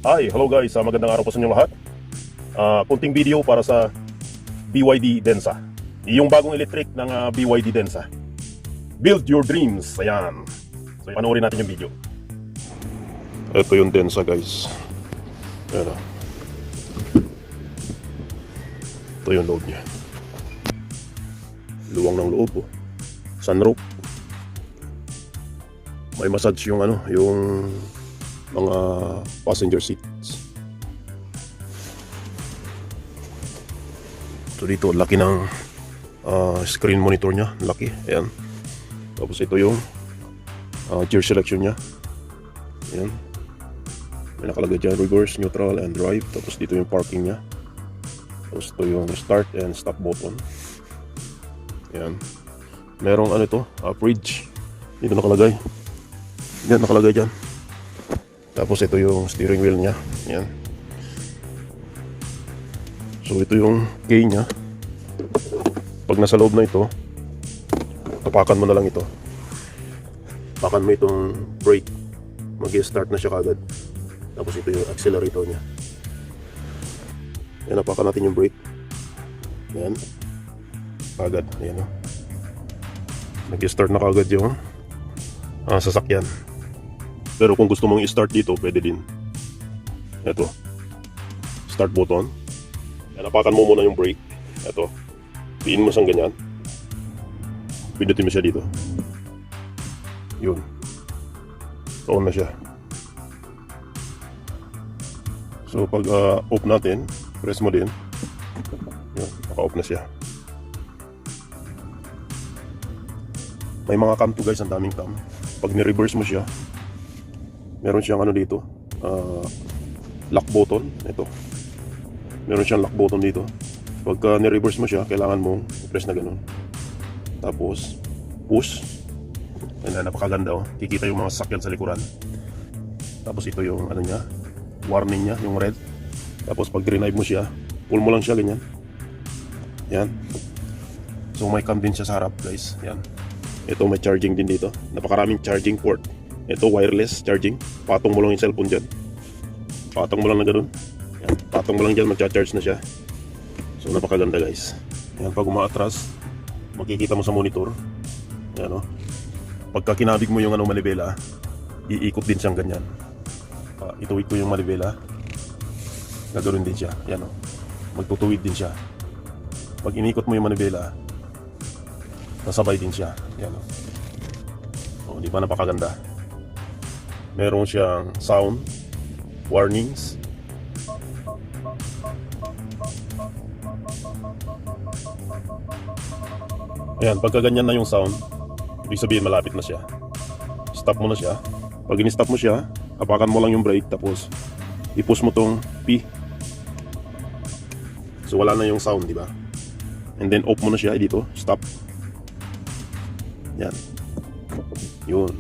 Hi, hello guys, magandang araw po sa inyong lahat. Kunting video para sa BYD Denza. Yung bagong electric ng BYD Denza. Build your dreams. Ayan. So, panoorin natin yung video. Ito yung Denza guys. Ayan o. Ito yung load niya. Luwang ng loob oh. Sunroof. May massage yung yung mga passenger seats. So dito, laki ng screen monitor niya. Laki, ayan. Tapos ito yung gear selection niya. Ayan. May nakalagay dyan, reverse, neutral, and drive. Tapos dito yung parking niya. Tapos ito yung start and stop button. Ayan. Merong ito, fridge. Dito nakalagay. Yan, nakalagay dyan. Tapos ito yung steering wheel niya. Yan. So ito yung key niya. Pag nasa loob na ito, tapakan mo na lang ito. Tapakan mo itong brake. Mag-start na siya kagad. Tapos ito yung accelerator niya. Yan, tapakan natin yung brake. Yan. Kagad. Yan o. Mag-start na kagad yung sasakyan. Pero kung gusto mong i-start dito, pwede din. Ito. Start button. Yan, napakan mo muna yung brake. Ito. Piin mo siyang ganyan. Pindutin mo siya dito. Yun. On na siya. So pag off natin, press mo din. Yun, naka-off na siya. May mga cam to guys, ang daming cam. Pag ni-reverse mo siya, meron siyang dito, lock button. Ito. Meron siyang lock button dito. Pagka ni-reverse mo siya, kailangan mong press na ganun. Tapos, push. Ayan, napakaganda oh. Kikita yung mga sasakyan sa likuran. Tapos ito yung niya, warning niya, yung red. Tapos pag drive mo siya, pull mo lang siya ganyan. Yan. So may cam din siya sa harap guys. Yan. Ito may charging din dito. Napakaraming charging port. Ito wireless charging. Patong mo lang yung cellphone dyan. Patong mo lang na ganoon. Yan. Patong mo lang dyan, magcha-charge na siya. So napakaganda guys. Yan, pag umaatras, makikita mo sa monitor. Yan o. Pagka kinabig mo yung manibela, iikot din siyang ganyan. Ituwid ko yung manibela. Gagawin din siya. Yan o. Magtutuwid din siya. Pag inikot mo yung manibela, nasabay din siya. Yan o. Di ba napakaganda? Meron siyang sound warnings. Ayan, pagka ganyan na yung sound, ibig sabihin malapit na siya. Stop mo na siya. Pag in-stop mo siya, hapakan mo lang yung brake, tapos i-push mo tong P. So wala na yung sound, di ba? And then off mo na siya dito, stop. Yan. Yun.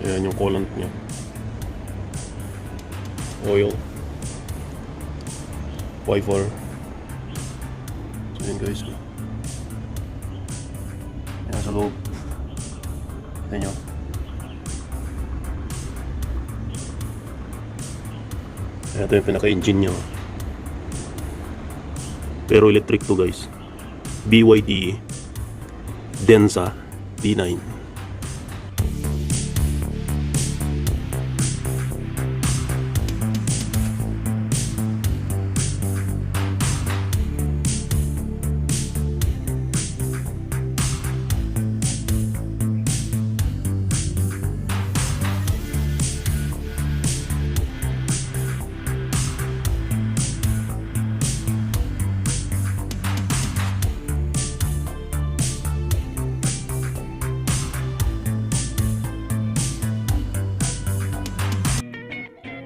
Ayan yung coolant niya. Oil. Wiper. So yun guys. Ayan sa loob. Ito nyo. Ayan, ito yung pinaka-engine niya. Pero electric to guys. BYD Denza D9.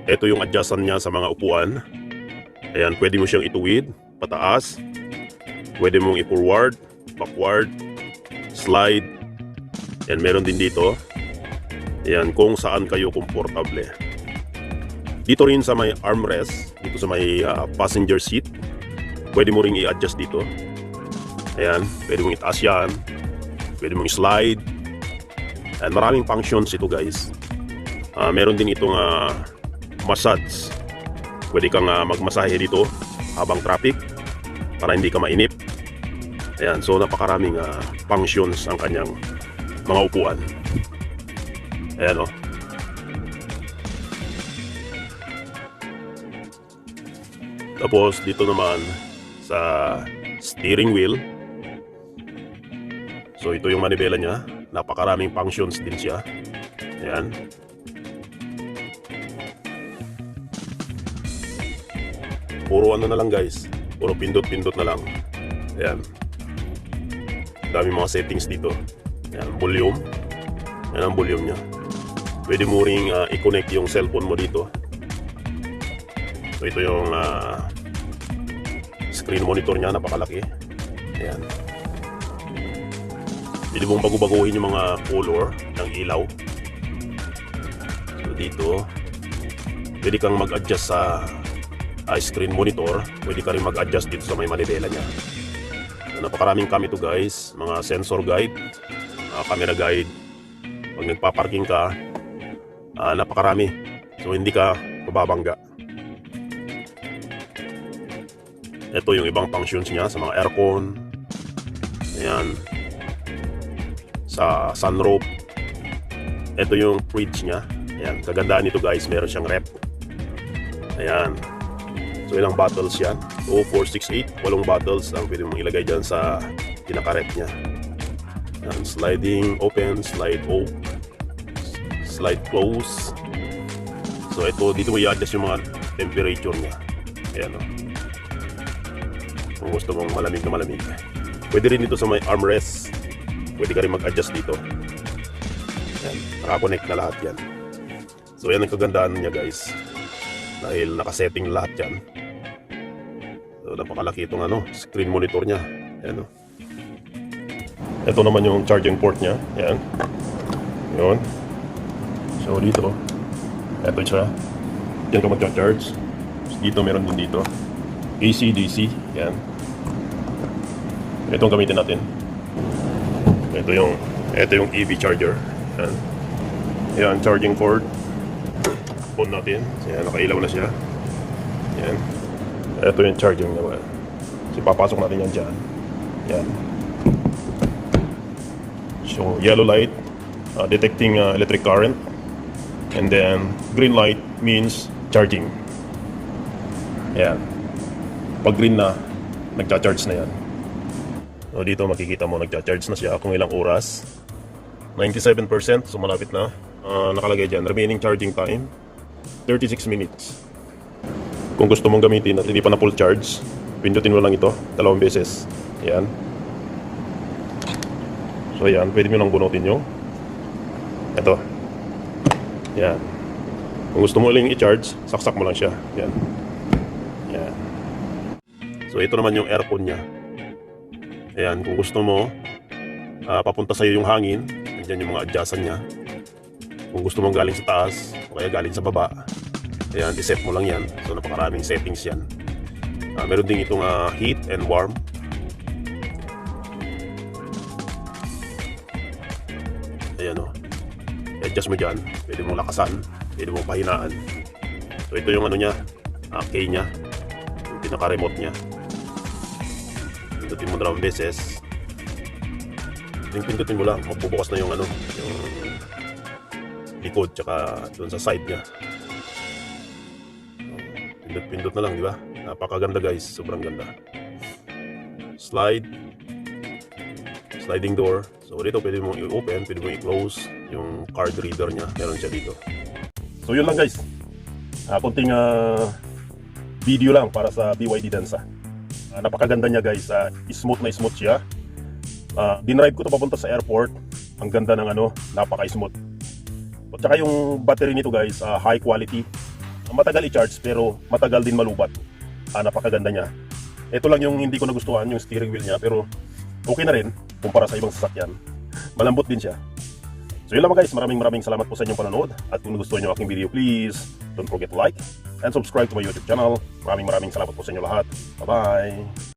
ito yung adjustment niya sa mga upuan. Ayan, pwede mo siyang ituwid, pataas. Pwede mong i-forward, backward, slide. Ayan, meron din dito. Ayan, kung saan kayo komportable. Dito rin sa may armrest, dito sa may passenger seat, pwede mo ring i-adjust dito. Ayan, pwede mong itaas yan. Pwede mong i-slide. Ayan, maraming functions ito guys. Meron din itong massage. Pwede kang magmasahe dito habang traffic para hindi ka mainip. Ayan, so napakaraming functions ang kanyang mga upuan. Ayan o. Tapos dito naman sa steering wheel. So ito yung manibela niya. Napakaraming functions din siya. Ayan. Puro ano na lang guys. Puro pindot-pindot na lang. Ayan. Dami mga settings dito. Ayan, volume. Ayan ang volume niya. Pwede mo ring i-connect yung cellphone mo dito. So ito yung screen monitor niya, napakalaki. Ayan. Pwede mong bago-baguhin yung mga color ng ilaw. So dito, pwede kang mag-adjust sa screen monitor. Pwede ka rin mag-adjust dito sa may manibela niya. So, napakaraming cam ito guys. Mga sensor guide, camera guide. Pag nagpaparking ka, napakarami. So hindi ka mababangga. Ito yung ibang functions niya sa mga aircon. Ayan. Sa sunroof. Ito yung fridge niya. Ayan. Kagandaan nito guys, meron siyang rep. Ayan. So ilang bottles yan? 2, 4, 6, 8. 8 bottles ang pwede mong ilagay dyan sa pinaka-rep niya. Ayan. Sliding open, slide off, slide close. So ito, dito mo i-adjust yung mga temperature niya. Ayan o. Kung gusto mong malamig na malamig. Pwede rin dito sa may armrest. Pwede ka rin mag-adjust dito. Ayan, nakakonect na lahat yan. So yan ang kagandaan niya guys. Dahil nakasetting lahat yan. So napakalaki itong screen monitor niya. Ayan o. Ito naman yung charging port niya. Ayan. Yun. So dito. Ito siya. Diyan ka mag-charge. Dito meron din dito. AC, DC. Yan. Itong gamitin natin. Ito yung EV charger. Yan. Yan, charging cord. On natin. Yan, nakailaw na siya. Yan. Ito yung charging naman. So, papasok natin yan dyan. Yan. So, yellow light, detecting electric current. And then, green light means charging. Yan. Pag green na, nagcha-charge na yan. So dito makikita mo nagcha-charge na siya kung ilang oras. 97%, so malapit na. Nakalagay dyan, remaining charging time 36 minutes. Kung gusto mong gamitin at hindi pa na full charge, pindutin mo lang ito 2 beses. Yan. So yan, pwede mo lang bunutin yung ito. Yan. Kung gusto mo lang i-charge, saksak mo lang siya. Yan. Yan. So ito naman yung aircon niya. Ayan, kung gusto mo papunta sa iyo yung hangin, nandiyan yung mga adjustment niya. Kung gusto mong galing sa taas o kaya galing sa baba, ayan, i-set mo lang yan. So napakaraming settings yan. Meron din itong heat and warm. Ayan o. I-adjust mo dyan. Pwede mong lakasan, pwede mong pahinaan. So ito yung niya, key niya, yung pinaka-remote niya. Pindutin mo 2 beses. Pindutin mo lang, magbubukas na yung yung likod tsaka doon sa side niya. Pindot na lang, di ba? Napakaganda guys, sobrang ganda. Sliding door. So dito pwede mong i-open, pwede mong i-close yung card reader niya. Meron siya dito. So yun lang guys. Kunting video lang para sa BYD Denza. Napakaganda niya guys. Smooth na smooth siya. Dinrive ko to papunta sa airport. Ang ganda ng napaka-smooth. At saka yung battery nito guys, high quality. matagal i-charge pero matagal din malubat. Napakaganda niya. Ito lang yung hindi ko nagustuhan, yung steering wheel niya, pero okay na rin kumpara sa ibang sasakyan. Malambot din siya. So yun lang guys, maraming salamat po sa inyong panonood. At kung gusto niyo aking video, please don't forget to like and subscribe to my YouTube channel. Maraming salamat po sa inyo lahat. Bye-bye!